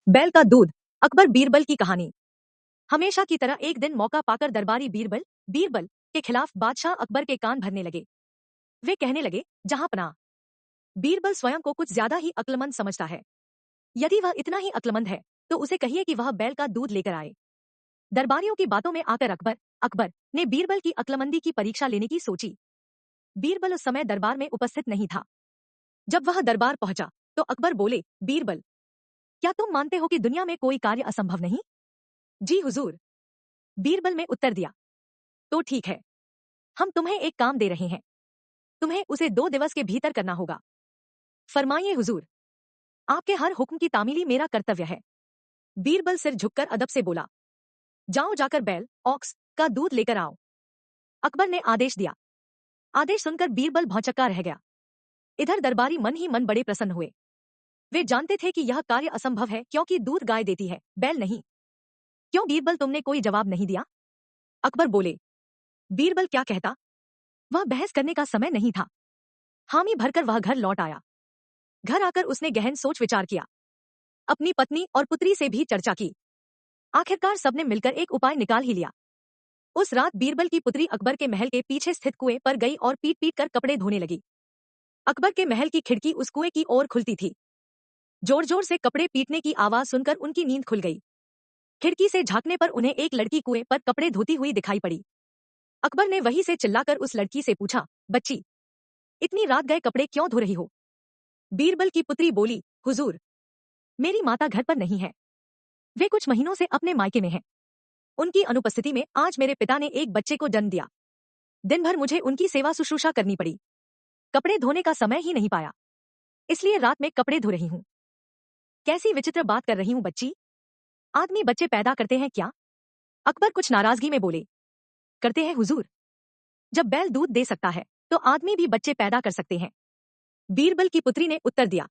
बैल का दूध। अकबर बीरबल की कहानी। हमेशा की तरह एक दिन मौका पाकर दरबारी बीरबल बीरबल के खिलाफ बादशाह अकबर के कान भरने लगे। वे कहने लगे, जहां पनाह। बीरबल स्वयं को कुछ ज्यादा ही अक्लमंद समझता है। यदि वह इतना ही अक्लमंद है तो उसे कहिए कि वह बैल का दूध लेकर आए। दरबारियों की बातों में आकर अकबर अकबर ने बीरबल की अक्लमंदी की परीक्षा लेने की सोची। बीरबल उस समय दरबार में उपस्थित नहीं था। जब वह दरबार पहुंचा तो अकबर बोले, बीरबल, क्या तुम मानते हो कि दुनिया में कोई कार्य असंभव नहीं? जी हुजूर, बीरबल ने उत्तर दिया। तो ठीक है, हम तुम्हें एक काम दे रहे हैं। तुम्हें उसे 2 दिवस के भीतर करना होगा। फरमाइए हुजूर। आपके हर हुक्म की तामीली मेरा कर्तव्य है। बीरबल सिर झुककर अदब से बोला, जाओ जाकर बैल ऑक्स का दूध लेकर आओ। अकबर ने आदेश दिया। आदेश सुनकर बीरबल भौंचक्का रह गया। इधर दरबारी मन ही मन बड़े प्रसन्न हुए। वे जानते थे कि यह कार्य असंभव है क्योंकि दूध गाय देती है, बैल नहीं। क्यों बीरबल, तुमने कोई जवाब नहीं दिया? अकबर बोले। बीरबल क्या कहता? वह बहस करने का समय नहीं था। हामी भरकर वह घर लौट आया। घर आकर उसने गहन सोच विचार किया। अपनी पत्नी और पुत्री से भी चर्चा की। आखिरकार सबने मिलकर एक उपाय निकाल ही लिया। उस रात बीरबल की पुत्री अकबर के महल के पीछे स्थित कुएं पर गई और पीट पीट कर कपड़े धोने लगी। अकबर के महल की खिड़की उस कुएं की ओर खुलती थी। जोर जोर से कपड़े पीटने की आवाज सुनकर उनकी नींद खुल गई। खिड़की से झांकने पर उन्हें एक लड़की कुएं पर कपड़े धोती हुई दिखाई पड़ी। अकबर ने वहीं से चिल्लाकर उस लड़की से पूछा, बच्ची, इतनी रात गए कपड़े क्यों धो रही हो? बीरबल की पुत्री बोली, हुजूर, मेरी माता घर पर नहीं है। वे कुछ महीनों से अपने मायके में हैं। उनकी अनुपस्थिति में आज मेरे पिता ने एक बच्चे को जन्म दिया। दिन भर मुझे उनकी सेवा शुश्रूषा करनी पड़ी। कपड़े धोने का समय ही नहीं पाया, इसलिए रात में कपड़े धो रही हूँ। कैसी विचित्र बात कर रही हूँ बच्ची। आदमी बच्चे पैदा करते हैं क्या? अकबर कुछ नाराजगी में बोले, करते हैं हुजूर। जब बैल दूध दे सकता है तो आदमी भी बच्चे पैदा कर सकते हैं। बीरबल की पुत्री ने उत्तर दिया।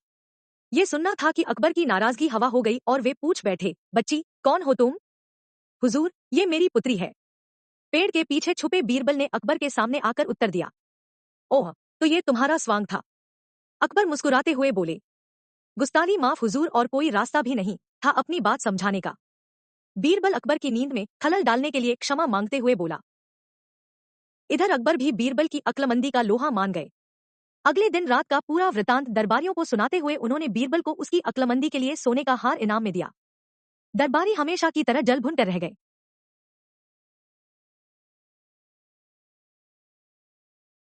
ये सुनना था कि अकबर की नाराजगी हवा हो गई और वे पूछ बैठे, बच्ची, कौन हो तुम? हुजूर, ये मेरी पुत्री है। पेड़ के पीछे छुपे बीरबल ने अकबर के सामने आकर उत्तर दिया। ओह, तो ये तुम्हारा स्वांग था? अकबर मुस्कुराते हुए बोले, गुस्तानी माफ हुजूर, और कोई रास्ता भी नहीं था अपनी बात समझाने का। बीरबल अकबर की नींद में खलल डालने के लिए क्षमा मांगते हुए बोला। इधर अकबर भी बीरबल की अक्लमंदी का लोहा मान गए। अगले दिन रात का पूरा वृतांत दरबारियों को सुनाते हुए उन्होंने बीरबल को उसकी अक्लमंदी के लिए सोने का हार इनाम में दिया। दरबारी हमेशा की तरह जल भुन कर रह गए।